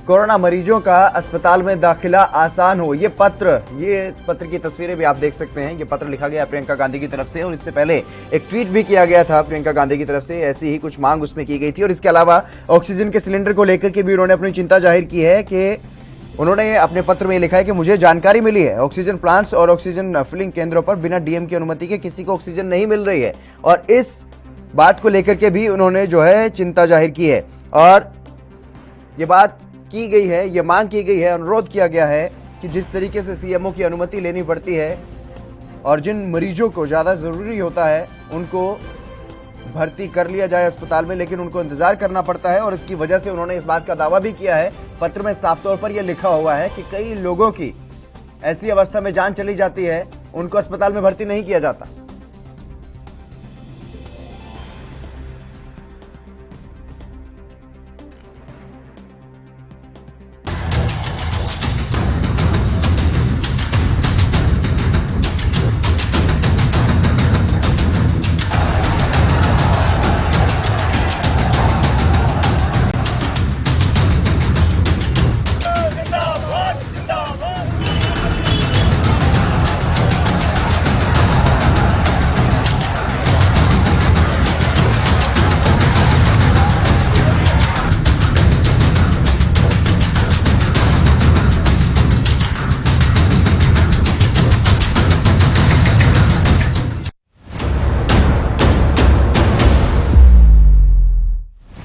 Corona मरीजों का अस्पताल में दाखिला आसान हो। ये पत्र की तस्वीरें भी आप देख सकते हैं। ये पत्र लिखा गया प्रियंका गांधी की तरफ से और इससे पहले एक ट्वीट भी किया गया था प्रियंका गांधी की तरफ से। ऐसी ही कुछ मांग उसमें की गई थी और इसके अलावा ऑक्सीजन के सिलेंडर को लेकर के भी उन्होंने अपनी चिंता जाहिर की है कि उन्होंने अपने पत्र में लिखा है कि मुझे जानकारी मिली है ऑक्सीजन प्लांट्स और ऑक्सीजन फिलिंग केंद्रों पर बिना डीएम की अनुमति के किसी को ऑक्सीजन नहीं मिल रही है और इस बात को लेकर के भी उन्होंने जो है चिंता जाहिर की है और ये बात की गई है, ये मांग की गई है, अनुरोध किया गया है कि जिस तरीके से सीएमओ की अनुमति लेनी पड़ती है और जिन मरीजों को ज़्यादा ज़रूरी होता है उनको भर्ती कर लिया जाए अस्पताल में, लेकिन उनको इंतजार करना पड़ता है और इसकी वजह से उन्होंने इस बात का दावा भी किया है। पत्र में साफ तौर पर यह लिखा हुआ है कि कई लोगों की ऐसी अवस्था में जान चली जाती है, उनको अस्पताल में भर्ती नहीं किया जाता।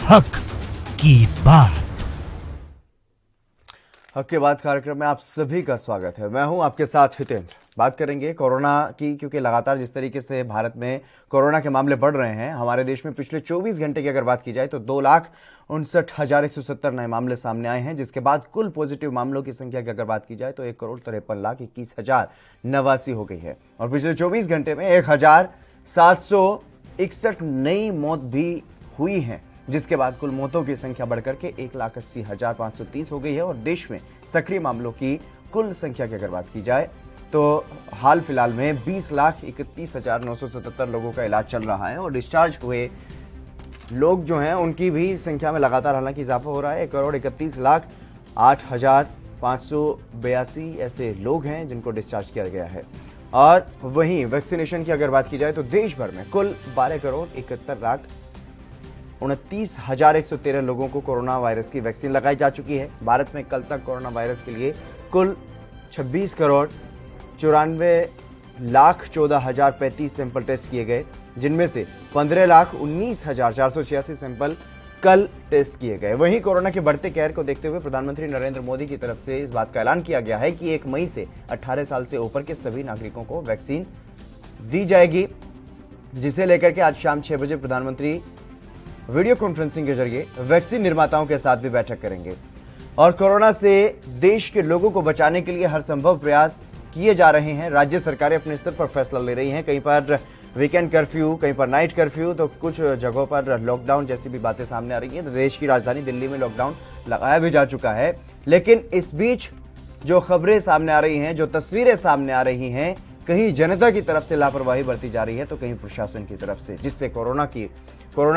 हक की बात। हक की बात कार्यक्रम में आप सभी का स्वागत है। मैं हूं आपके साथ हितेंद्र। बात करेंगे कोरोना की, क्योंकि लगातार जिस तरीके से भारत में कोरोना के मामले बढ़ रहे हैं, हमारे देश में पिछले 24 घंटे की अगर बात की जाए तो 2,59,170 नए मामले सामने आए हैं, जिसके बाद कुल पॉजिटिव मामलों की संख्या की अगर बात की जाए तो 1,53,21,089 हो गई है और पिछले 24 घंटे में 1,761 नई मौत भी हुई हैं, जिसके बाद कुल मौतों की संख्या बढ़कर के 1,80,530 हो गई है और देश में सक्रिय मामलों की कुल संख्या की अगर बात की जाए तो हाल फिलहाल में 20,31,977 लोगों का इलाज चल रहा है और डिस्चार्ज हुए लोग जो हैं उनकी भी संख्या में लगातार हालांकि इजाफा हो रहा है। 1,31,08,582 ऐसे लोग हैं जिनको डिस्चार्ज किया गया है और वहीं वैक्सीनेशन की अगर बात की जाए तो देश भर में कुल 12,71,29,113 लोगों को कोरोना वायरस की वैक्सीन लगाई जा चुकी है। भारत में कल तक कोरोना वायरस के लिए कुल 26,94,14,035 सैंपल टेस्ट किए गए, जिनमें से 15,19,486 सैंपल कल टेस्ट किए गए। वहीं कोरोना के बढ़ते कहर को देखते हुए प्रधानमंत्री नरेंद्र मोदी की तरफ से इस बात का ऐलान किया गया है कि 1 मई से 18 साल से ऊपर के सभी नागरिकों को वैक्सीन दी जाएगी, जिसे लेकर के आज शाम 6 बजे प्रधानमंत्री वीडियो कॉन्फ्रेंसिंग के जरिए वैक्सीन निर्माताओं के साथ भी बैठक करेंगे और कोरोना से देश के लोगों को बचाने के लिए हर संभव प्रयास किए जा रहे हैं। राज्य सरकारें अपने स्तर पर फैसला ले रही हैं, कहीं पर वीकेंड कर्फ्यू, कहीं पर नाइट कर्फ्यू, तो कुछ जगहों पर लॉकडाउन जैसी भी बातें सामने आ रही हैं। तो देश की राजधानी दिल्ली में लॉकडाउन लगाया भी जा चुका है, लेकिन इस बीच जो खबरें सामने आ रही हैं, जो तस्वीरें सामने आ रही हैं, कहीं जनता की तरफ से लापरवाही बरती जा रही है तो कहीं प्रशासन की तरफ से, जिससे कोरोना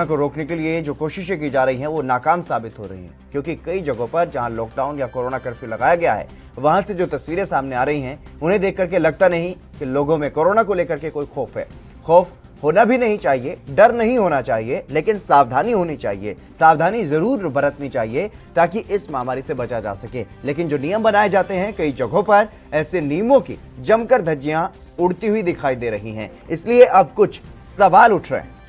को रोकने के लिए जो कोशिशें की जा रही हैं वो नाकाम साबित हो रही हैं। क्योंकि कई जगहों पर जहां लॉकडाउन या कोरोना कर्फ्यू लगाया गया है, वहां से जो तस्वीरें सामने आ रही हैं उन्हें देख करके लगता नहीं कि लोगों में कोरोना को लेकर के कोई खौफ है। खौफ होना भी नहीं चाहिए, डर नहीं होना चाहिए, लेकिन सावधानी होनी चाहिए। सावधानी जरूर बरतनी चाहिए ताकि इस महामारी से बचा जा सके। लेकिन जो नियम बनाए जाते हैं, कई जगहों पर ऐसे नियमों की जमकर धज्जियां उड़ती हुई दिखाई दे रही हैं। इसलिए अब कुछ सवाल उठ रहे हैं।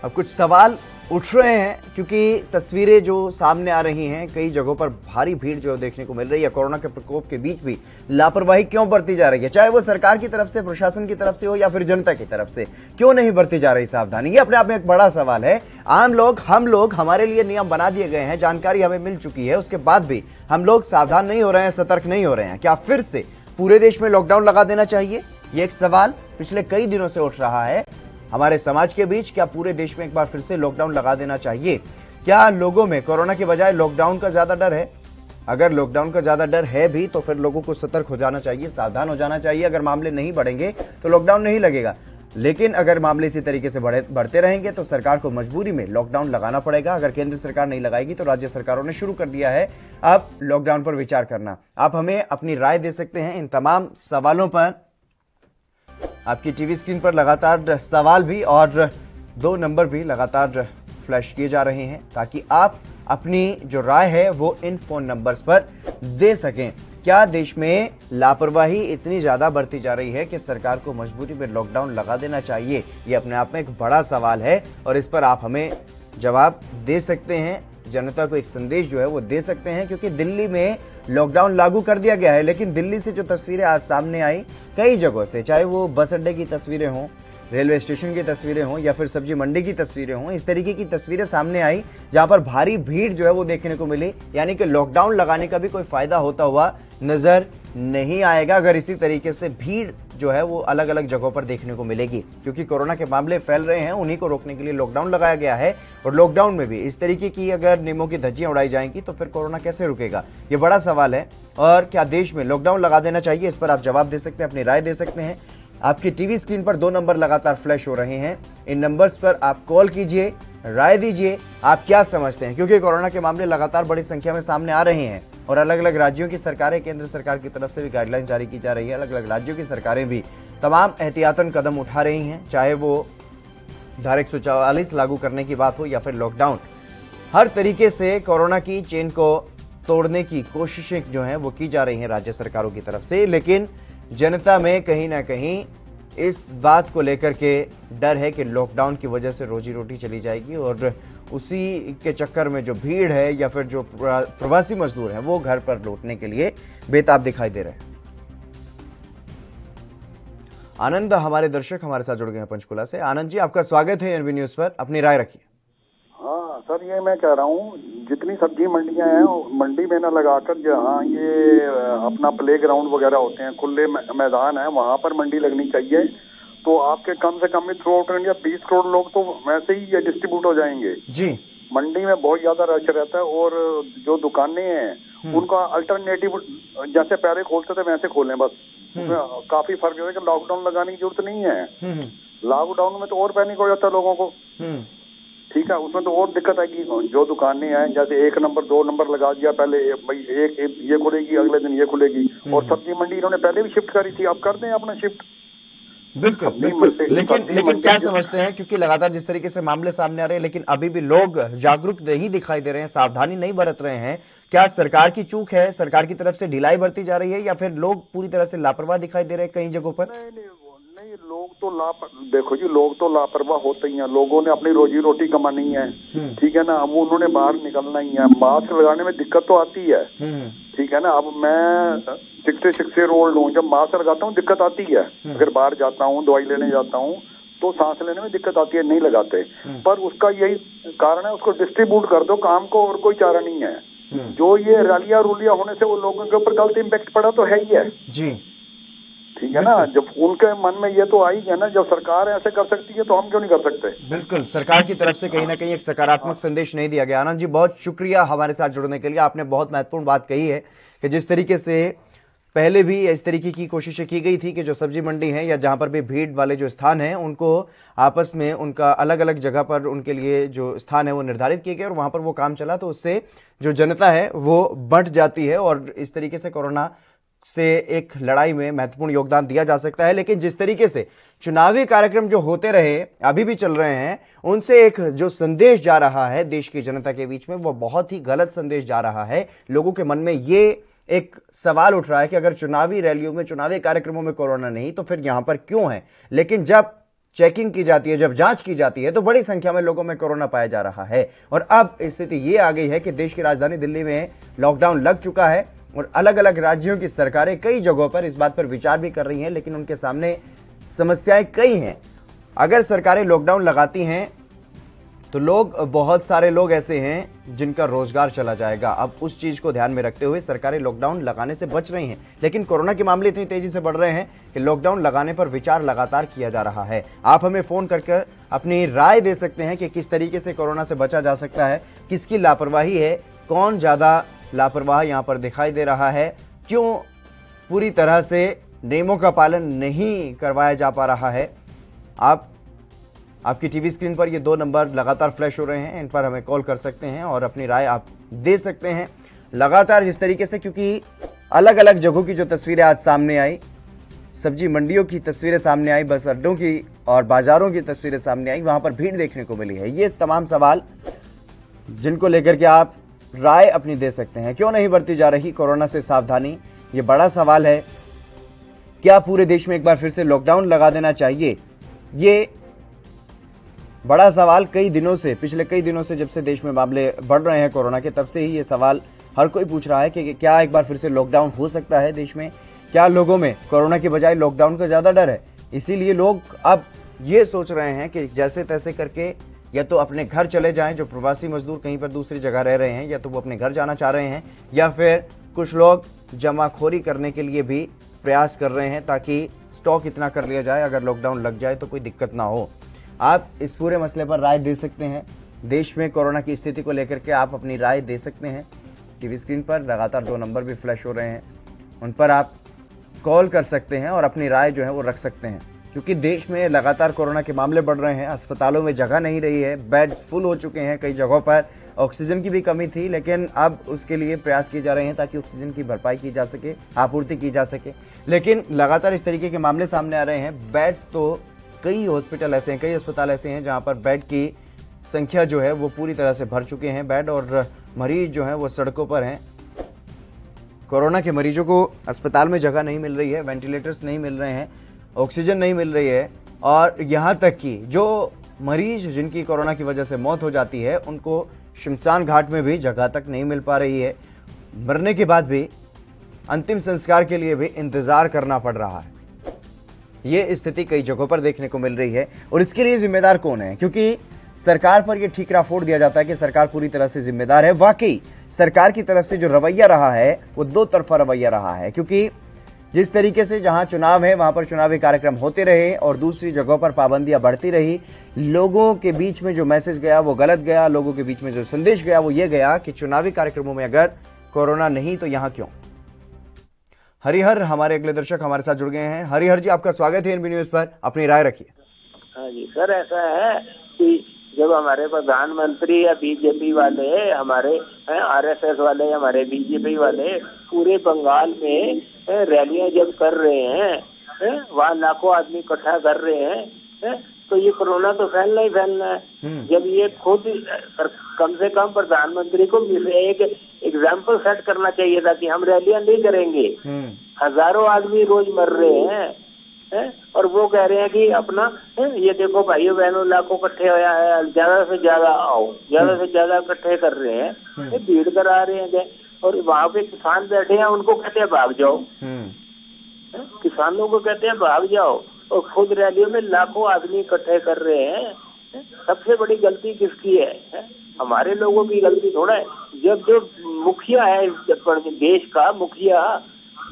अब कुछ सवाल उठ रहे हैं क्योंकि तस्वीरें जो सामने आ रही हैं, कई जगहों पर भारी भीड़ जो देखने को मिल रही है। कोरोना के प्रकोप के बीच भी लापरवाही क्यों बरती जा रही है, चाहे वो सरकार की तरफ से, प्रशासन की तरफ से हो या फिर जनता की तरफ से, क्यों नहीं बरती जा रही सावधानी? ये अपने आप में एक बड़ा सवाल है। आम लोग, हम लोग, हमारे लिए नियम बना दिए गए हैं, जानकारी हमें मिल चुकी है, उसके बाद भी हम लोग सावधान नहीं हो रहे हैं, सतर्क नहीं हो रहे हैं। क्या फिर से पूरे देश में लॉकडाउन लगा देना चाहिए? ये एक सवाल पिछले कई दिनों से उठ रहा है हमारे समाज के बीच। क्या पूरे देश में एक बार फिर से लॉकडाउन लगा देना चाहिए? क्या लोगों में कोरोना के बजाय लॉकडाउन का ज्यादा डर है? अगर लॉकडाउन का ज्यादा डर है भी तो फिर लोगों को सतर्क हो जाना चाहिए, सावधान हो जाना चाहिए। अगर मामले नहीं बढ़ेंगे तो लॉकडाउन नहीं लगेगा। लेकिन अगर मामले इसी तरीके से बढ़ते रहेंगे तो सरकार को मजबूरी में लॉकडाउन लगाना पड़ेगा। अगर केंद्र सरकार नहीं लगाएगी तो राज्य सरकारों ने शुरू कर दिया है अब लॉकडाउन पर विचार करना। आप हमें अपनी राय दे सकते हैं इन तमाम सवालों पर। आपकी टीवी स्क्रीन पर लगातार सवाल भी और 2 नंबर भी लगातार फ्लैश किए जा रहे हैं ताकि आप अपनी जो राय है वो इन फोन नंबर्स पर दे सकें। क्या देश में लापरवाही इतनी ज्यादा बढ़ती जा रही है कि सरकार को मजबूरी में लॉकडाउन लगा देना चाहिए? ये अपने आप में एक बड़ा सवाल है और इस पर आप हमें जवाब दे सकते हैं, जनता को एक संदेश जो है वो दे सकते हैं, क्योंकि दिल्ली में लॉकडाउन लागू कर दिया गया है। लेकिन दिल्ली से जो तस्वीरें आज सामने आई कई जगहों से, चाहे वो बस अड्डे की तस्वीरें हों, रेलवे स्टेशन की तस्वीरें हों या फिर सब्जी मंडी की तस्वीरें हों, इस तरीके की तस्वीरें सामने आई जहां पर भारी भीड़ जो है वो देखने को मिली। यानी कि लॉकडाउन लगाने का भी कोई फायदा होता हुआ नजर नहीं आएगा अगर इसी तरीके से भीड़ जो है वो अलग अलग जगहों पर देखने को मिलेगी, क्योंकि कोरोना के मामले फैल रहे हैं, उन्हीं को रोकने के लिए लॉकडाउन लगाया गया है। और लॉकडाउन में भी इस तरीके की अगर नियमों की धज्जियां उड़ाई जाएंगी तो फिर कोरोना कैसे रुकेगा, ये बड़ा सवाल है। और क्या देश में लॉकडाउन लगा देना चाहिए, इस पर आप जवाब दे सकते हैं, अपनी राय दे सकते हैं। आपकी टीवी स्क्रीन पर 2 नंबर लगातार फ्लैश हो रहे हैं, इन नंबर्स पर आप कॉल कीजिए, राय दीजिए, आप क्या समझते हैं, क्योंकि कोरोना के मामले लगातार बड़ी संख्या में सामने आ रहे हैं और अलग अलग राज्यों की सरकारें, केंद्र सरकार की तरफ से भी गाइडलाइन जारी की जा रही है। अलग अलग राज्यों की सरकारें भी तमाम एहतियातन कदम उठा रही हैं, चाहे वो धारा 144 लागू करने की बात हो या फिर लॉकडाउन। हर तरीके से कोरोना की चेन को तोड़ने की कोशिशें जो हैं वो की जा रही हैं राज्य सरकारों की तरफ से। लेकिन जनता में कहीं ना कहीं इस बात को लेकर के डर है कि लॉकडाउन की वजह से रोजी रोटी चली जाएगी और उसी के चक्कर में जो भीड़ है या फिर जो प्रवासी मजदूर हैं वो घर पर लौटने के लिए बेताब दिखाई दे रहे हैं। आनंद हमारे दर्शक हमारे साथ जुड़ गए हैं पंचकुला से। आनंद जी, आपका स्वागत है एनबी न्यूज पर, अपनी राय रखिए। हाँ सर, ये मैं कह रहा हूँ जितनी सब्जी मंडियां हैं मंडी में न लगाकर जहाँ ये अपना प्ले ग्राउंड वगैरह होते हैं, खुले मैदान है, वहाँ पर मंडी लगनी चाहिए। तो आपके कम से come through out India 20 crore लोग तो वैसे ही ये डिस्ट्रीब्यूट हो जाएंगे जी। मंडी में बहुत ज्यादा रश रहता है और जो दुकानें हैं उनका अल्टरनेटिव जैसे पहले खोलते थे वैसे खोलें बस। काफी फर्क है कि लॉकडाउन लगाने की जरूरत नहीं है। लॉकडाउन में तो और पैनिक हो जाता है लोगों को, ठीक है, उसमें तो और दिक्कत आएगी। जो दुकानें हैं जैसे 1 नंबर 2 नंबर लगा दिया, पहले भाई एक ये खुलेगी, अगले दिन ये खुलेगी। और सब्जी मंडी इन्होंने पहले भी शिफ्ट करी थी, अब कर दें अपना शिफ्ट। बिल्कुल बिल्कुल, लेकिन क्या समझते हैं, क्योंकि लगातार जिस तरीके से मामले सामने आ रहे हैं लेकिन अभी भी लोग जागरूक नहीं दिखाई दे रहे हैं, सावधानी नहीं बरत रहे हैं। क्या सरकार की चूक है, सरकार की तरफ से ढिलाई बरती जा रही है या फिर लोग पूरी तरह से लापरवाह दिखाई दे रहे हैं कई जगहों पर? नहीं, लोग तो देखो जी, लोग तो लापरवाह होते ही हैं। लोगों ने अपनी रोजी रोटी कमानी है, ठीक है ना, अब उन्होंने बाहर निकलना ही है। मास्क लगाने में दिक्कत तो आती है, ठीक है ना। अब मैं 66 ईयर ओल्ड हूँ, जब मास्क लगाता हूँ दिक्कत आती है। अगर बाहर जाता हूँ, दवाई लेने जाता हूँ तो सांस लेने में दिक्कत आती है, नहीं लगाते। पर उसका यही कारण है, उसको डिस्ट्रीब्यूट कर दो काम को, और कोई चारा नहीं है। जो ये रैलियां रूलिया होने से वो लोगों के ऊपर गलत इम्पैक्ट पड़ा तो है ही है जी, ठीक है ना। जब उनके मन में ये तो आई है ना, जब सरकार ऐसे कर सकती है तो हम क्यों नहीं कर सकते। बिल्कुल, सरकार की तरफ से कहीं ना कहीं एक सकारात्मक संदेश नहीं दिया गया। आनंद जी, बहुत शुक्रिया हमारे साथ जुड़ने के लिए। आपने बहुत महत्वपूर्ण बात कही है कि जिस तरीके से पहले भी इस तरीके की कोशिशें की गई थी कि जो सब्जी मंडी है या जहां पर भी भीड़ वाले जो स्थान हैं उनको आपस में उनका अलग अलग जगह पर उनके लिए जो स्थान है वो निर्धारित किए गए और वहां पर वो काम चला, तो उससे जो जनता है वो बढ़ जाती है और इस तरीके से कोरोना से एक लड़ाई में महत्वपूर्ण योगदान दिया जा सकता है। लेकिन जिस तरीके से चुनावी कार्यक्रम जो होते रहे, अभी भी चल रहे हैं, उनसे एक जो संदेश जा रहा है देश की जनता के बीच में, वो बहुत ही गलत संदेश जा रहा है। लोगों के मन में ये एक सवाल उठ रहा है कि अगर चुनावी रैलियों में, चुनावी कार्यक्रमों में कोरोना नहीं तो फिर यहां पर क्यों है। लेकिन जब चेकिंग की जाती है, जब जांच की जाती है तो बड़ी संख्या में लोगों में कोरोना पाया जा रहा है। और अब स्थिति ये आ गई है कि देश की राजधानी दिल्ली में लॉकडाउन लग चुका है और अलग अलग राज्यों की सरकारें कई जगहों पर इस बात पर विचार भी कर रही हैं, लेकिन उनके सामने समस्याएं कई हैं। अगर सरकारें लॉकडाउन लगाती हैं तो बहुत सारे लोग ऐसे हैं जिनका रोजगार चला जाएगा। अब उस चीज को ध्यान में रखते हुए सरकारें लॉकडाउन लगाने से बच रही हैं, लेकिन कोरोना के मामले इतनी तेजी से बढ़ रहे हैं कि लॉकडाउन लगाने पर विचार लगातार किया जा रहा है। आप हमें फोन करके अपनी राय दे सकते हैं कि किस तरीके से कोरोना से बचा जा सकता है, किसकी लापरवाही है, कौन ज्यादा लापरवाह यहां पर दिखाई दे रहा है, क्यों पूरी तरह से नियमों का पालन नहीं करवाया जा पा रहा है। आप आपकी टीवी स्क्रीन पर ये 2 नंबर लगातार फ्लैश हो रहे हैं, इन पर हमें कॉल कर सकते हैं और अपनी राय आप दे सकते हैं। लगातार जिस तरीके से, क्योंकि अलग अलग जगहों की जो तस्वीरें आज सामने आई, सब्जी मंडियों की तस्वीरें सामने आई, बस अड्डों की और बाजारों की तस्वीरें सामने आई, वहां पर भीड़ देखने को मिली है। ये तमाम सवाल जिनको लेकर के आप राय अपनी दे सकते हैं। क्यों नहीं बरती जा रही कोरोना से सावधानी, ये बड़ा सवाल है। क्या पूरे देश में एक बार फिर से लॉकडाउन लगा देना चाहिए, ये बड़ा सवाल कई दिनों से, पिछले कई दिनों से जब से देश में मामले बढ़ रहे हैं कोरोना के, तब से ही ये सवाल हर कोई पूछ रहा है कि क्या एक बार फिर से लॉकडाउन हो सकता है देश में। क्या लोगों में कोरोना के बजाय लॉकडाउन का ज्यादा डर है, इसीलिए लोग अब ये सोच रहे हैं कि जैसे तैसे करके या तो अपने घर चले जाएं, जो प्रवासी मजदूर कहीं पर दूसरी जगह रह रहे हैं, या तो वो अपने घर जाना चाह रहे हैं, या फिर कुछ लोग जमाखोरी करने के लिए भी प्रयास कर रहे हैं ताकि स्टॉक इतना कर लिया जाए, अगर लॉकडाउन लग जाए तो कोई दिक्कत ना हो। आप इस पूरे मसले पर राय दे सकते हैं। देश में कोरोना की स्थिति को लेकर के आप अपनी राय दे सकते हैं। टीवी स्क्रीन पर लगातार 2 नंबर भी फ्लैश हो रहे हैं, उन पर आप कॉल कर सकते हैं और अपनी राय जो है वो रख सकते हैं। क्योंकि देश में लगातार कोरोना के मामले बढ़ रहे हैं, अस्पतालों में जगह नहीं रही है, बेड्स फुल हो चुके हैं, कई जगहों पर ऑक्सीजन की भी कमी थी, लेकिन अब उसके लिए प्रयास किए जा रहे हैं ताकि ऑक्सीजन की भरपाई की जा सके, आपूर्ति की जा सके। लेकिन लगातार इस तरीके के मामले सामने आ रहे हैं। बेड्स तो कई हॉस्पिटल ऐसे हैं, कई अस्पताल ऐसे हैं जहां पर बेड की संख्या जो है वो पूरी तरह से भर चुके हैं बेड, और मरीज जो हैं वो सड़कों पर हैं। कोरोना के मरीजों को अस्पताल में जगह नहीं मिल रही है, वेंटिलेटर्स नहीं मिल रहे हैं, ऑक्सीजन नहीं मिल रही है, और यहाँ तक कि जो मरीज जिनकी कोरोना की वजह से मौत हो जाती है, उनको शमशान घाट में भी जगह तक नहीं मिल पा रही है। मरने के बाद भी अंतिम संस्कार के लिए भी इंतजार करना पड़ रहा है। ये स्थिति कई जगहों पर देखने को मिल रही है, और इसके लिए जिम्मेदार कौन है? क्योंकि सरकार पर यह ठीकरा फोड़ दिया जाता है कि सरकार पूरी तरह से जिम्मेदार है। वाकई सरकार की तरफ से जो रवैया रहा है वो 2 तरफा रवैया रहा है, क्योंकि जिस तरीके से जहां चुनाव है वहां पर चुनावी कार्यक्रम होते रहे और दूसरी जगहों पर पाबंदियां बढ़ती रही, लोगों के बीच में जो मैसेज गया वो गलत गया, लोगों के बीच में जो संदेश गया वो ये गया कि चुनावी कार्यक्रमों में अगर कोरोना नहीं तो यहां क्यों। हरिहर हमारे अगले दर्शक हमारे साथ जुड़ गए हैं। हरिहर जी, आपका स्वागत है एनबी न्यूज पर, अपनी राय रखिए। हाँ जी सर, ऐसा है कि जब हमारे प्रधानमंत्री या बीजेपी वाले, हमारे आरएसएस वाले, हमारे बीजेपी वाले पूरे बंगाल में रैलियां जब कर रहे हैं, वहाँ लाखों आदमी इकट्ठा कर रहे हैं, तो ये कोरोना तो फैलना ही फैलना है। जब ये खुद कम से कम प्रधानमंत्री को एक एग्जाम्पल सेट करना चाहिए था कि हम रैलियां नहीं करेंगे, हजारों आदमी रोज मर रहे हैं, और वो कह रहे हैं कि अपना ये देखो भाइयों बहनों लाखों इकट्ठे होया है, ज्यादा से ज्यादा आओ, ज्यादा से ज्यादा इकट्ठे कर रहे हैं, भीड़ करा रहे हैं, और वहाँ पे किसान बैठे हैं, उनको कहते हैं भाग जाओ, किसानों को कहते हैं भाग जाओ, और खुद रैलियों में लाखों आदमी इकट्ठे कर रहे हैं। सबसे बड़ी गलती किसकी है? हमारे लोगों की गलती थोड़ा है। जब जो मुखिया है देश का मुखिया,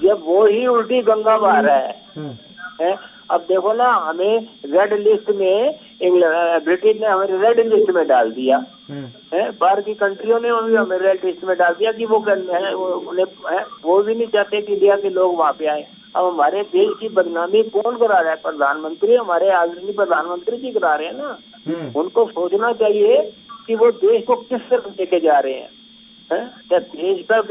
जब वो ही उल्टी गंगा बहा रहा है। अब देखो ना, हमें रेड लिस्ट में ब्रिटेन ने हमें रेड लिस्ट में डाल दिया है, बाहर की कंट्रियों ने भी हमें रेड लिस्ट में डाल दिया कि वो वो भी नहीं चाहते कि इंडिया के लोग वहाँ पे आए। अब हमारे देश की बदनामी कौन करा रहा है? प्रधानमंत्री, हमारे आदरणीय प्रधानमंत्री जी करा रहे हैं ना। उनको सोचना चाहिए कि वो देश को किस तरफ लेके जा रहे हैं। क्या देश का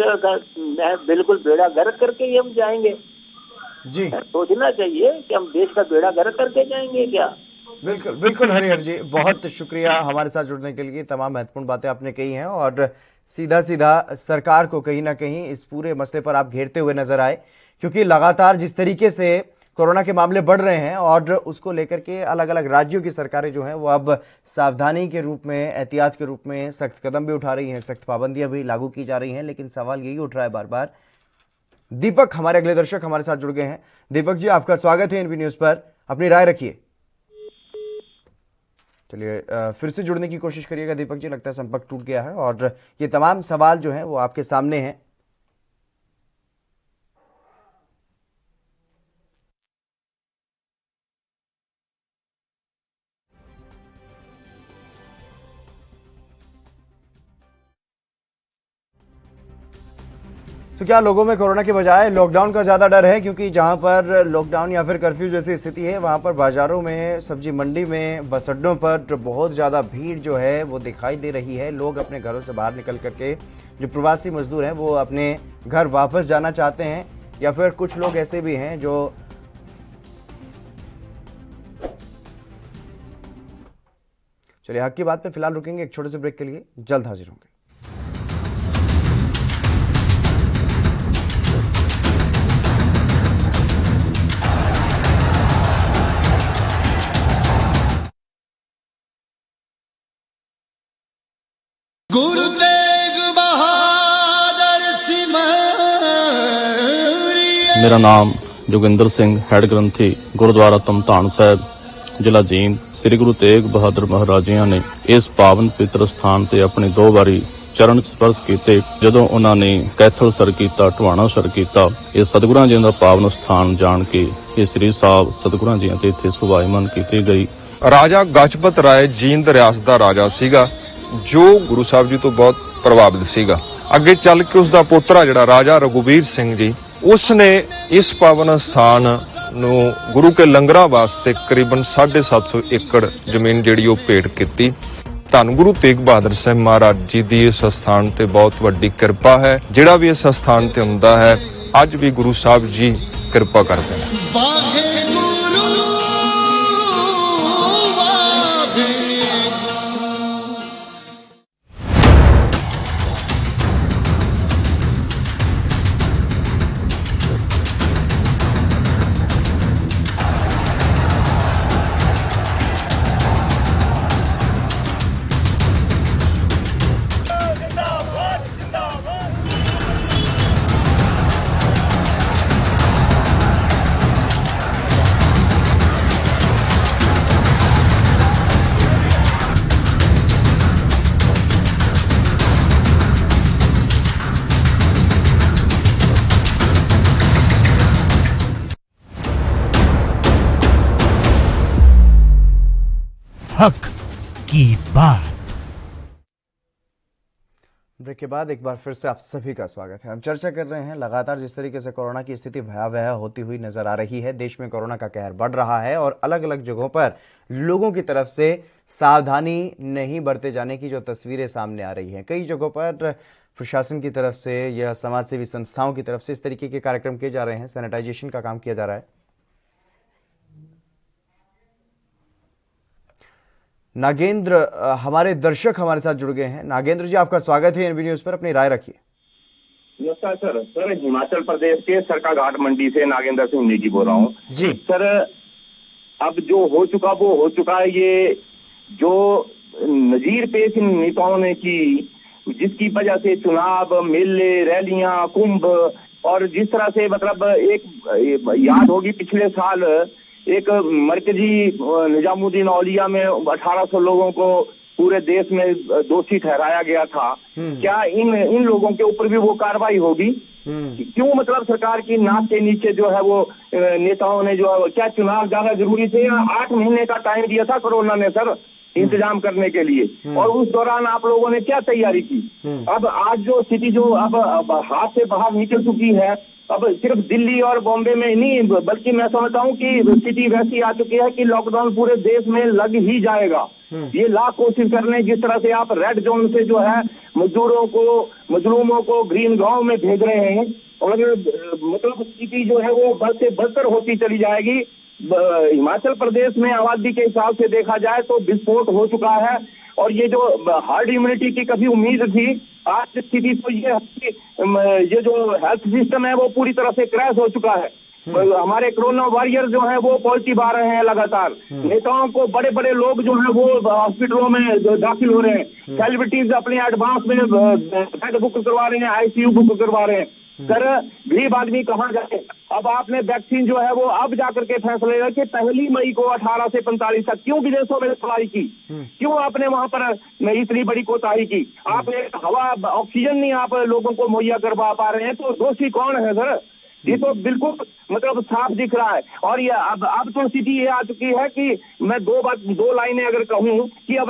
बिल्कुल बेड़ा गर्क करके ही हम जाएंगे? जी, सोचना चाहिए कि हम देश का बेड़ा गर्क करके जाएंगे क्या? बिल्कुल बिल्कुल हरिहर जी, बहुत शुक्रिया हमारे साथ जुड़ने के लिए। तमाम महत्वपूर्ण बातें आपने कही हैं, और सीधा सीधा सरकार को कहीं ना कहीं इस पूरे मसले पर आप घेरते हुए नजर आए, क्योंकि लगातार जिस तरीके से कोरोना के मामले बढ़ रहे हैं और उसको लेकर के अलग अलग राज्यों की सरकारें जो हैं वो अब सावधानी के रूप में, एहतियात के रूप में सख्त कदम भी उठा रही हैं, सख्त पाबंदियां भी लागू की जा रही हैं। लेकिन सवाल यही उठ रहा है बार बार। दीपक हमारे अगले दर्शक हमारे साथ जुड़ गए हैं। दीपक जी, आपका स्वागत है एनबी न्यूज पर, अपनी राय रखिए। चलिए फिर से जुड़ने की कोशिश करिएगा दीपक जी, लगता है संपर्क टूट गया है, और ये तमाम सवाल जो हैं वो आपके सामने हैं। तो क्या लोगों में कोरोना के बजाय लॉकडाउन का ज्यादा डर है? क्योंकि जहां पर लॉकडाउन या फिर कर्फ्यू जैसी स्थिति है वहां पर बाजारों में, सब्जी मंडी में, बस अड्डों पर बहुत ज्यादा भीड़ जो है वो दिखाई दे रही है। लोग अपने घरों से बाहर निकल करके, जो प्रवासी मजदूर हैं वो अपने घर वापस जाना चाहते हैं, या फिर कुछ लोग ऐसे भी हैं जो चलिए हक की बात पे फिलहाल रुकेंगे एक छोटे से ब्रेक के लिए, जल्द हाजिर होंगे। गुरु तेग बहादुर सिंह। मेरा नाम जोगिंदर सिंह, हेड ग्रंथी गुरुद्वारा तमतान साहब, ਜ਼ਿਲ੍ਹਾ ਜੀਂਦ। ਸ੍ਰੀ ਗੁਰੂ ਤੇਗ ਬਹਾਦਰ ਮਹਾਰਾਜ ਜੀ ਨੇ ਇਸ ਪਾਵਨ ਪਵਿੱਤਰ ਸਥਾਨ ਤੇ ਆਪਣੇ 2 ਵਾਰੀ ਚਰਨ ਸਪਰਸ਼ ਕੀਤੇ। ਜਦੋਂ ਉਹਨਾਂ ਨੇ ਕੈਥਲ ਸਰ ਕੀਤਾ, ਟਵਾਣਾ ਸਰ ਕੀਤਾ, ਇਹ ਸਤਿਗੁਰਾਂ ਜੀ ਦਾ ਪਾਵਨ ਸਥਾਨ ਜਾਣ ਕੇ ਇਹ ਸ੍ਰੀ ਸਾਹਿਬ ਸਤਿਗੁਰਾਂ ਜੀ ਤੇ ਇੱਥੇ ਸੁਭਾਈਮਾਨ ਕੀਤੀ ਗਈ। ਰਾਜਾ ਗਜਪਤ ਰਾਏ ਜੀਂਦ ਰਿਆਸਤ ਦਾ ਰਾਜਾ ਸੀਗਾ, ਜੋ ਗੁਰੂ ਸਾਹਿਬ ਜੀ ਤੋਂ ਬਹੁਤ ਪ੍ਰਭਾਵਿਤ ਸੀਗਾ। ਅੱਗੇ ਚੱਲ ਕੇ ਉਸ ਦਾ ਪੋਤਰਾ ਜਿਹੜਾ ਰਾਜਾ ਰਘੁਬੀਰ ਸਿੰਘ ਜੀ, ਉਸ ਨੇ ਇਸ ਪਾਵਨ ਸਥਾਨ ਨੂੰ ਗੁਰੂ ਕੇ ਲੰਗਰਾਂ ਵਾਸਤੇ ਕਰੀਬਨ 750 ਏਕੜ ਜ਼ਮੀਨ ਜਿਹੜੀ ਉਹ ਭੇਟ ਕੀਤੀ। ਧੰਨ ਗੁਰੂ ਤੇਗ ਬਹਾਦਰ ਸਾਹਿਬ ਮਹਾਰਾਜ ਜੀ ਦੀ ਇਸ ਸਥਾਨ ਤੇ ਬਹੁਤ ਵੱਡੀ ਕਿਰਪਾ ਹੈ। ਜਿਹੜਾ ਵੀ ਇਸ ਸਥਾਨ ਤੇ ਹੁੰਦਾ ਹੈ, ਅੱਜ ਵੀ ਗੁਰੂ ਸਾਹਿਬ ਜੀ ਕਿਰਪਾ ਕਰਦੇ ਨੇ। हक की बात। ब्रेक के बाद एक बार फिर से आप सभी का स्वागत है। हम चर्चा कर रहे हैं लगातार जिस तरीके से कोरोना की स्थिति भयावह होती हुई नजर आ रही है, देश में कोरोना का कहर बढ़ रहा है और अलग अलग जगहों पर लोगों की तरफ से सावधानी नहीं बरते जाने की जो तस्वीरें सामने आ रही हैं। कई जगहों पर प्रशासन की तरफ से या समाजसेवी संस्थाओं की तरफ से इस तरीके के कार्यक्रम किए जा रहे हैं, सैनिटाइजेशन का काम किया जा रहा है। नागेंद्र, हमारे दर्शक हमारे साथ जुड़ गए हैं। नागेंद्र जी, आपका स्वागत है एनबी न्यूज पर, अपनी राय रखिए। नमस्कार सर। सर, हिमाचल प्रदेश के सरका घाट मंडी से नागेंद्र सिंह नेगी बोल रहा हूँ जी। सर, अब जो हो चुका वो हो चुका है। ये जो नजीर पेश इन नेताओं ने की, जिसकी वजह से चुनाव, मेले, रैलियां, कुंभ, और जिस तरह से मतलब एक याद होगी पिछले साल एक मरकजी निजामुद्दीन औलिया में 1800 लोगों को पूरे देश में दोषी ठहराया गया था। क्या इन लोगों के ऊपर भी वो कार्रवाई होगी? क्यों मतलब सरकार की नाक के नीचे जो है वो नेताओं ने जो है, क्या चुनाव ज्यादा जरूरी थे? 8 महीने का टाइम दिया था कोरोना ने सर इंतजाम करने के लिए, और उस दौरान आप लोगों ने क्या तैयारी की? अब आज जो स्थिति जो अब हाथ से बाहर निकल चुकी है, अब सिर्फ दिल्ली और बॉम्बे में नहीं बल्कि मैं समझता हूँ कि स्थिति वैसी आ चुकी है कि लॉकडाउन पूरे देश में लग ही जाएगा। ये लाख कोशिश कर रहे हैं, जिस तरह से आप रेड जोन से जो है मजदूरों को, मजलूमों को ग्रीन गांव में भेज रहे हैं, और मतलब स्थिति जो है वो बद से बदतर होती चली जाएगी। हिमाचल प्रदेश में आबादी के हिसाब से देखा जाए तो विस्फोट हो चुका है, और ये जो हार्ड इम्यूनिटी की कभी उम्मीद थी, आज स्थिति तो ये जो हेल्थ सिस्टम है वो पूरी तरह से क्रैश हो चुका है। हमारे कोरोना वॉरियर जो है वो पॉजिटिव आ रहे हैं लगातार। नेताओं को बड़े बड़े लोग जो है वो हॉस्पिटलों में दाखिल हो रहे हैं। सेलिब्रिटीज अपने एडवांस में बेड बुक करवा रहे हैं, आईसीयू बुक करवा रहे हैं। सर, गरीब आदमी कहाँ जाए? अब आपने वैक्सीन जो है वो अब जाकर के फैसला लेगा कि 1 मई को 18 से 45 तक क्यों विदेशों में सप्लाई की? क्यों आपने वहां पर इतनी बड़ी कोताही की? आप हवा, ऑक्सीजन नहीं आप लोगों को मुहैया करवा पा रहे हैं, तो दोषी कौन है सर? ये तो बिल्कुल मतलब साफ दिख रहा है। और ये अब तो स्थिति ये आ चुकी है कि मैं 2 लाइनें अगर कहूँ कि अब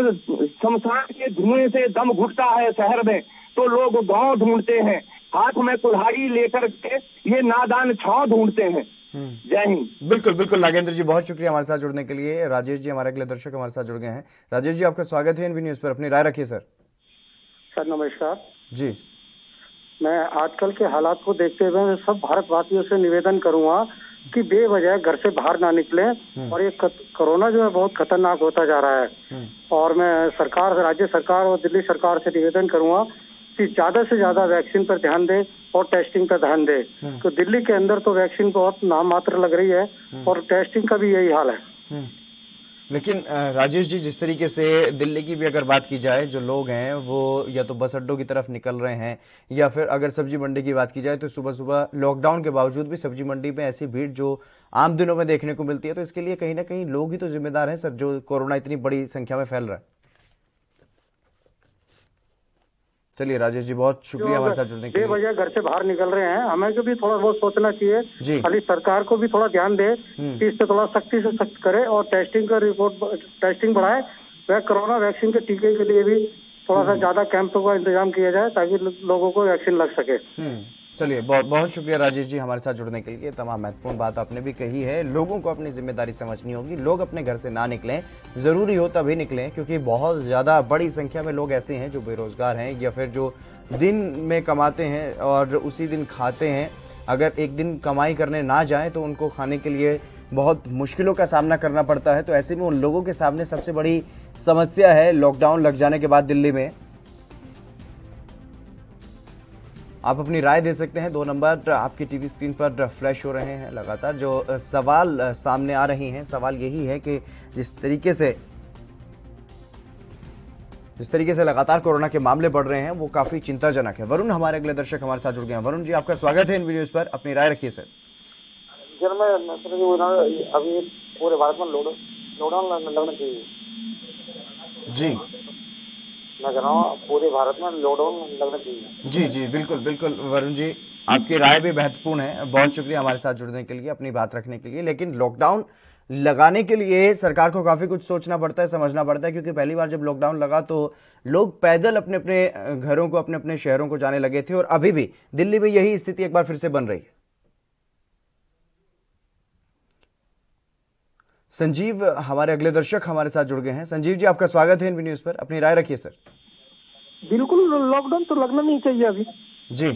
शमशान के धुएं से दम घुटता है शहर में, तो लोग गांव ढूंढते हैं। हाथ में कुल्हाड़ी लेकर के ये नादान छांव ढूंढते हैं। जय हिंद। बिल्कुल बिल्कुल नागेंद्र जी, बहुत शुक्रिया हमारे साथ जुड़ने के लिए। राजेश जी हमारे अगले दर्शक हमारे साथ जुड़ गए हैं। राजेश जी, आपका स्वागत है एनबी न्यूज पर, अपनी राय रखिए सर। सर नमस्कार जी, मैं आजकल के हालात को देखते हुए मैं सब भारतवासियों से निवेदन करूंगा कि बेवजह घर से बाहर ना निकलें और ये कोरोना जो है बहुत खतरनाक होता जा रहा है। और मैं सरकार, राज्य सरकार और दिल्ली सरकार से निवेदन करूंगा कि ज्यादा से ज्यादा वैक्सीन पर ध्यान दे और टेस्टिंग पर ध्यान दे। तो दिल्ली के अंदर तो वैक्सीन बहुत नाम मात्र लग रही है और टेस्टिंग का भी यही हाल है। लेकिन राजेश जी, जिस तरीके से दिल्ली की भी अगर बात की जाए, जो लोग हैं वो या तो बस अड्डों की तरफ निकल रहे हैं, या फिर अगर सब्जी मंडी की बात की जाए तो सुबह सुबह लॉकडाउन के बावजूद भी सब्जी मंडी में ऐसी भीड़ जो आम दिनों में देखने को मिलती है, तो इसके लिए कहीं ना कहीं लोग ही तो जिम्मेदार हैं सर, जो कोरोना इतनी बड़ी संख्या में फैल रहा है। चलिए राजेश जी, बहुत शुक्रिया हमारे साथ जुड़ने के लिए। बेवजह घर से बाहर निकल रहे हैं, हमें को भी थोड़ा बहुत सोचना चाहिए। खाली सरकार को भी थोड़ा ध्यान दे कि इस पे थोड़ा सख्ती से सख्त करे और टेस्टिंग का टेस्टिंग बढ़ाए। वह कोरोना वैक्सीन के टीके के लिए भी थोड़ा सा ज्यादा कैंपों का इंतजाम किया जाए ताकि लोगों को वैक्सीन लग सके। चलिए, बहुत बहुत शुक्रिया राजेश जी हमारे साथ जुड़ने के लिए। तमाम महत्वपूर्ण बात आपने भी कही है। लोगों को अपनी जिम्मेदारी समझनी होगी, लोग अपने घर से ना निकलें, जरूरी हो तभी निकलें, क्योंकि बहुत ज्यादा बड़ी संख्या में लोग ऐसे हैं जो बेरोजगार हैं या फिर जो दिन में कमाते हैं और उसी दिन खाते हैं। अगर एक दिन कमाई करने ना जाए तो उनको खाने के लिए बहुत मुश्किलों का सामना करना पड़ता है। तो ऐसे में उन लोगों के सामने सबसे बड़ी समस्या है लॉकडाउन लग जाने के बाद दिल्ली में। आप अपनी राय दे सकते हैं। 2 नंबर आपकी टीवी स्क्रीन पर फ्लैश हो रहे हैं लगातार। जो सवाल सामने आ रही हैं, सवाल यही है कि जिस तरीके से लगातार कोरोना के मामले बढ़ रहे हैं वो काफी चिंताजनक है। वरुण हमारे अगले दर्शक हमारे साथ जुड़ गए हैं। वरुण जी, आपका स्वागत है एनबी न्यूज पर, अपनी राय रखिए सर। सर मैं अभी पूरे भारत में लॉकडाउन लगना चाहिए। जी, मैं कह रहा हूँ पूरे भारत में लॉकडाउन लगना चाहिए। जी जी, बिल्कुल बिल्कुल वरुण जी, आपकी राय भी महत्वपूर्ण है। बहुत शुक्रिया हमारे साथ जुड़ने के लिए, अपनी बात रखने के लिए। लेकिन लॉकडाउन लगाने के लिए सरकार को काफी कुछ सोचना पड़ता है, समझना पड़ता है, क्योंकि पहली बार जब लॉकडाउन लगा तो लोग पैदल अपने अपने घरों को, अपने अपने शहरों को जाने लगे थे और अभी भी दिल्ली में यही स्थिति एक बार फिर से बन रही है। संजीव हमारे अगले दर्शक हमारे साथ जुड़ गए हैं। संजीव जी, आपका स्वागत है एनबी न्यूज पर, अपनी राय रखिए सर। बिल्कुल, लॉकडाउन तो लगना नहीं चाहिए अभी। जी,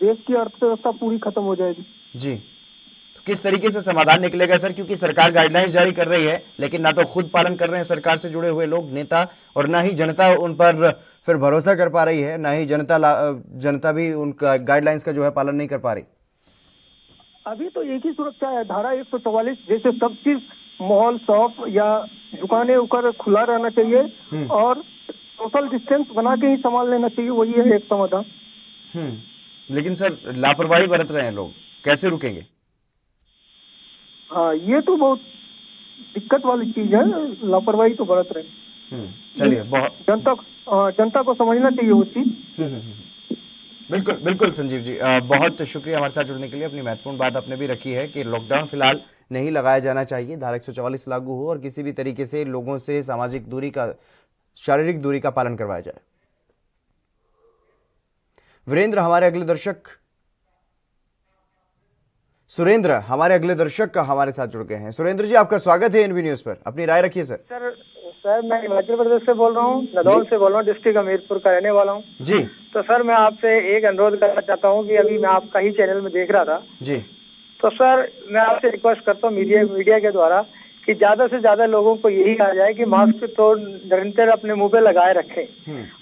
देश की अर्थव्यवस्था पूरी खत्म हो जाएगी। जी, तो किस तरीके से समाधान निकलेगा सर? क्योंकि सरकार गाइडलाइंस जारी कर रही है, लेकिन ना तो खुद पालन कर रहे हैं सरकार से जुड़े हुए लोग, नेता, और ना ही जनता उन पर फिर भरोसा कर पा रही है, ना ही जनता भी उनका गाइडलाइंस का जो है पालन नहीं कर पा रही। अभी तो एक ही सुरक्षा है, धारा 144, जैसे सब चीज मॉल, शॉप या दुकानें ऊपर खुला रहना चाहिए और सोशल डिस्टेंस बना के ही संभाल लेना चाहिए, वही है एक समाधान। लेकिन सर लापरवाही बरत रहे हैं लोग, कैसे रुकेंगे? हाँ, ये तो बहुत दिक्कत वाली चीज है, लापरवाही तो बरत रहे हैं। चलिए, जनता को समझना चाहिए वो चीज। बिल्कुल बिल्कुल संजीव जी, बहुत शुक्रिया हमारे साथ जुड़ने के लिए। अपनी महत्वपूर्ण बात आपने भी रखी है कि लॉकडाउन फिलहाल नहीं लगाया जाना चाहिए, धारा 144 लागू हो और किसी भी तरीके से लोगों से सामाजिक दूरी का, शारीरिक दूरी का पालन करवाया जाए। वीरेंद्र हमारे अगले दर्शक, सुरेंद्र हमारे अगले दर्शक हमारे साथ जुड़ गए हैं। सुरेंद्र जी, आपका स्वागत है एनबी न्यूज पर, अपनी राय रखिए सर। सर मैं हिमाचल प्रदेश से बोल रहा हूँ, नदौल से बोल रहा हूँ, डिस्ट्रिक्ट हमीरपुर का रहने वाला हूँ जी। तो सर मैं आपसे एक अनुरोध करना चाहता हूँ कि अभी मैं आपका ही चैनल में देख रहा था जी, तो सर मैं आपसे रिक्वेस्ट करता हूँ मीडिया के द्वारा कि ज्यादा से ज्यादा लोगों को यही कहा जाए कि मास्क तो निरंतर अपने मुंह पे लगाए रखें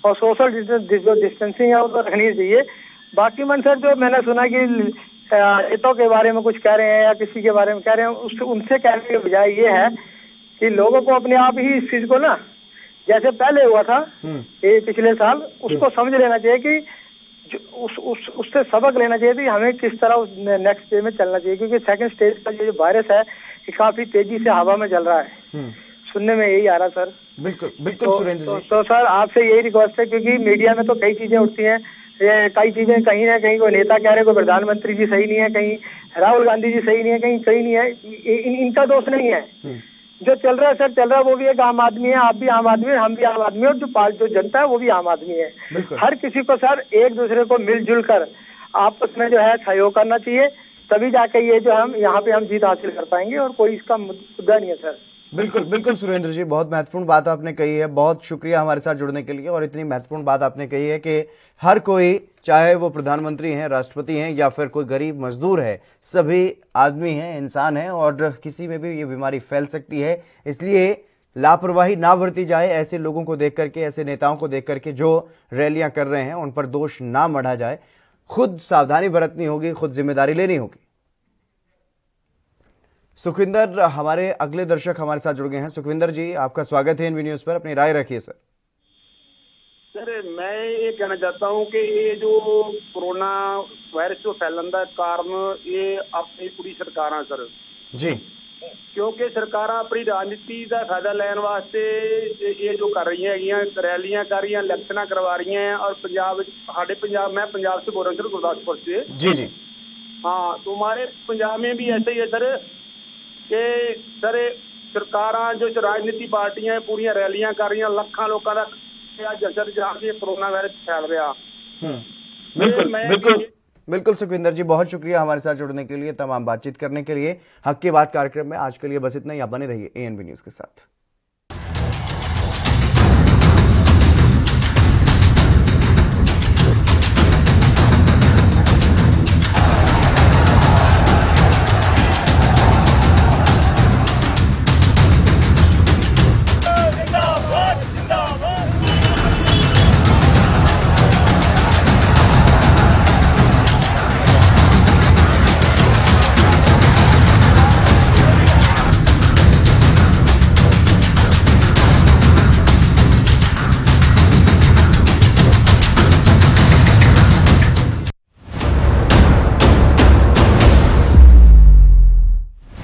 और सोशल डिस्टेंसिंग है वो तो रखनी चाहिए। बाकी मन सर, जो मैंने सुना कि नेताओं के बारे में कुछ कह रहे हैं या किसी के बारे में कह रहे हैं, उनसे कहने के बजाय ये है कि लोगों को अपने आप ही इस चीज को ना, जैसे पहले हुआ था ये पिछले साल, उसको समझ लेना चाहिए कि उससे सबक लेना चाहिए कि हमें किस तरह नेक्स्ट स्टेज में चलना चाहिए, क्योंकि सेकंड स्टेज का जो वायरस है ये काफी तेजी से हवा में चल रहा है। सुनने में यही आ रहा सर। बिल्कुल बिल्कुल सुरेंद्र जी। तो सर आपसे यही रिक्वेस्ट है, क्योंकि मीडिया में तो कई चीजें उठती हैं, ये कई चीजें कहीं ना कहीं कोई नेता कह रहे, कोई प्रधानमंत्री जी सही नहीं है, कहीं राहुल गांधी जी सही नहीं है, कहीं सही नहीं है, इनका दोष नहीं है, जो चल रहा है सर, चल रहा है, वो भी एक आम आदमी है, आप भी आम आदमी है, हम भी आम आदमी है, और जो जनता है वो भी आम आदमी है। हर किसी को सर एक दूसरे को मिलजुल कर आपस में जो है सहयोग करना चाहिए, तभी जाके ये जो हम यहाँ पे हम जीत हासिल कर पाएंगे, और कोई इसका मुद्दा नहीं है सर। बिल्कुल बिल्कुल सुरेंद्र जी, बहुत महत्वपूर्ण बात आपने कही है, बहुत शुक्रिया हमारे साथ जुड़ने के लिए। और इतनी महत्वपूर्ण बात आपने कही है कि हर कोई, चाहे वो प्रधानमंत्री हैं, राष्ट्रपति हैं, या फिर कोई गरीब मजदूर है, सभी आदमी हैं, इंसान हैं, और किसी में भी ये बीमारी फैल सकती है। इसलिए लापरवाही ना बरती जाए, ऐसे लोगों को देख करके, ऐसे नेताओं को देख करके जो रैलियां कर रहे हैं उन पर दोष ना मढ़ा जाए। खुद सावधानी बरतनी होगी, खुद जिम्मेदारी लेनी होगी। सुखविंदर, हमारे अगले दर्शक हमारे साथ जुड़ गए हैं। सुखविंदर जी, आपका स्वागत है एनवी न्यूज पर, अपनी राय रखिए सर। सर, मैं ये कहना चाहता हूँ कि ये जो कोरोना वायरस जो फैलन का कारण ये अपनी पूरी सरकार सर जी, क्योंकि सरकार अपनी राजनीति का फायदा लैन वास्ते ये जो कर रही है, रैलियां कर रही हैं, इलेक्शन करवा रही हैं। और पंजाब, साढ़े पंजाब, मैं पंजाब से बोल रहा हूँ सर, गुरदासपुर से। जी जी हाँ, तो हमारे पंजाब में भी ऐसे ही है सर कि सर सरकार जो राजनीति पार्टियां पूरी रैलियां कर रही हैं, लाखों लोगों का जसर जहाँ से कोरोना वायरस फैल रहा। बिल्कुल बिल्कुल बिल्कुल सुखविंदर जी, बहुत शुक्रिया हमारे साथ जुड़ने के लिए, तमाम बातचीत करने के लिए। हक की बात कार्यक्रम में आज के लिए बस इतना ही। आप बने रहिए एएनबी न्यूज के साथ।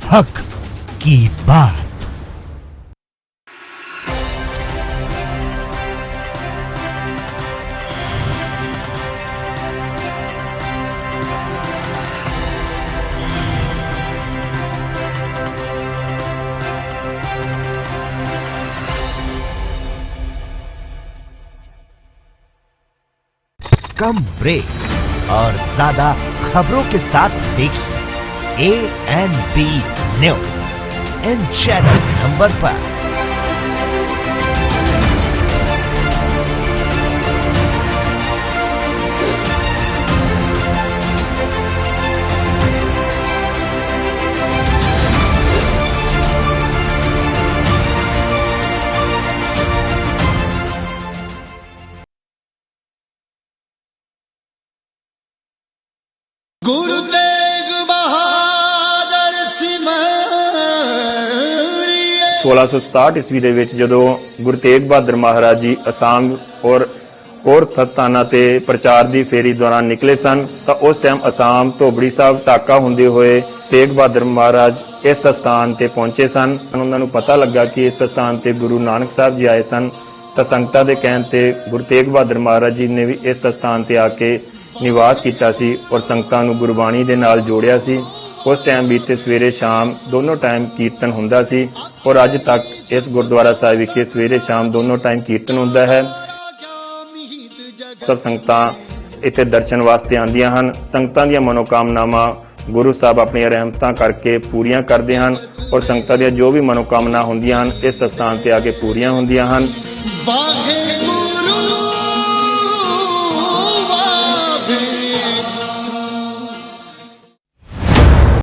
हक की बात। कम ब्रेक और ज्यादा खबरों के साथ देखिए ANB news in channel number पर। गुरु तेग बहादुर सिमरिए। 1667 ਈਸਵੀ ਦੇ ਵਿੱਚ ਜਦੋਂ ਗੁਰੂ ਤੇਗ ਬਹਾਦਰ ਮਹਾਰਾਜ ਜੀ ਅਸਾਮ ਔਰ ਸਥਾਨਾਂ ਤੇ ਪ੍ਰਚਾਰ ਦੀ ਫੇਰੀ ਦੌਰਾਨ ਨਿਕਲੇ ਸਨ ਤਾਂ ਉਸ ਟਾਈਮ ਅਸਾਮ ਧੋਬੜੀ ਸਾਹਿਬ ਟਾਕਾ ਹੁੰਦੇ ਹੋਏ ਤੇਗ ਬਹਾਦਰ ਮਹਾਰਾਜ ਇਸ ਸਥਾਨ ਤੇ ਪਹੁੰਚੇ ਸਨ। ਉਹਨਾਂ ਨੂੰ ਪਤਾ ਲੱਗਾ ਕਿ ਇਸ ਸਥਾਨ ਤੇ ਗੁਰੂ ਨਾਨਕ ਸਾਹਿਬ ਜੀ ਆਏ ਸਨ ਤਾਂ ਸੰਗਤਾਂ ਦੇ ਕਹਿਣ ਤੇ ਗੁਰੂ ਤੇਗ ਬਹਾਦਰ ਮਹਾਰਾਜ ਜੀ ਨੇ ਵੀ ਇਸ ਸਥਾਨ ਤੇ ਆ ਕੇ ਨਿਵਾਸ ਕੀਤਾ ਸੀ ਔਰ ਸੰਗਤਾਂ ਨੂੰ ਗੁਰਬਾਣੀ ਦੇ ਨਾਲ ਜੋੜਿਆ ਸੀ। ਉਸ ਟਾਈਮ ਵੀ ਤੇ ਸਵੇਰੇ ਸ਼ਾਮ ਦੋਨੋਂ ਟਾਈਮ ਕੀਰਤਨ ਹੁੰਦਾ ਸੀ ਔਰ ਅੱਜ ਤੱਕ ਇਸ ਗੁਰਦੁਆਰਾ ਸਾਹਿਬ ਵਿਖੇ ਸਵੇਰੇ ਸ਼ਾਮ ਦੋਨੋਂ ਟਾਈਮ ਕੀਰਤਨ ਹੁੰਦਾ ਹੈ। ਸਭ ਸੰਗਤਾਂ ਇੱਥੇ ਦਰਸ਼ਨ ਵਾਸਤੇ ਆਉਂਦੀਆਂ ਹਨ। ਸੰਗਤਾਂ ਦੀਆਂ ਮਨੋਕਾਮਨਾਵਾਂ ਗੁਰੂ ਸਾਹਿਬ ਆਪਣੀਆਂ ਰਹਿਮਤਾਂ ਕਰਕੇ ਪੂਰੀਆਂ ਕਰਦੇ ਹਨ ਔਰ ਸੰਗਤਾਂ ਦੀਆਂ ਜੋ ਵੀ ਮਨੋਕਾਮਨਾ ਹੁੰਦੀਆਂ ਹਨ ਇਸ ਸਥਾਨ ਤੇ ਆ ਕੇ ਪੂਰੀਆਂ ਹੁੰਦੀਆਂ ਹਨ। ਵਾਹਿਗੁਰੂ